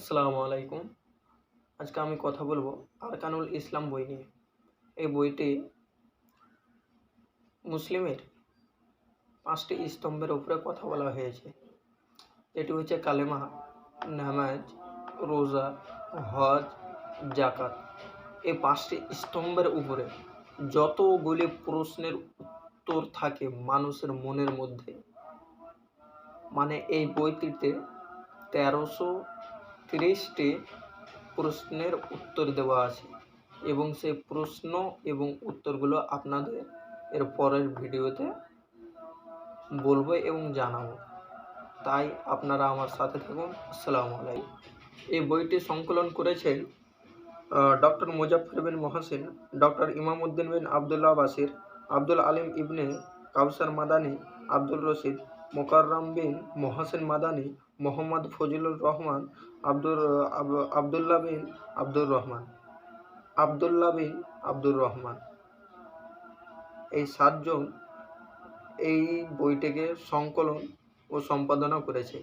আসসালামু আলাইকুম। আজকে আমি কথা বলবো আরকানুল ইসলাম বই নিয়ে। এই বইটি মুসলিমের ৫টি স্তম্ভের উপরে কথা বলা হয়েছে। এটি হচ্ছে কালেমা, নামাজ, রোজা, হজ, জাকাত। এই ৫টি স্তম্ভের উপরে যতগুলি প্রশ্নের উত্তর থাকে মানুষের মনের মধ্যে, মানে এই বইটিতে ১৩৩০টি প্রশ্নের উত্তর দেওয়া আছে এবং সেই প্রশ্ন এবং উত্তরগুলো আপনাদের এর পরের ভিডিওতে বলবো এবং জানাবো। তাই আপনারা আমার সাথে থাকুন। আসসালামু আলাইকুম। এই বইটি সংকলন করেছেন ডক্টর মুজাফফর বিন মহসিন, ডক্টর ইমামউদ্দিন বিন আবদুল্লাহ বাসির, আব্দুল আলিম ইবনে কাউসার মাদানী, আব্দুর রশিদ, মোকাররম বিন মহসিন মাদানী, মোহাম্মদ ফজলুর রহমান, আবদুল্লাহ বিন আব্দুর রহমান। এই 7 জন এই বইটিকে সংকলন ও সম্পাদনা করেছে।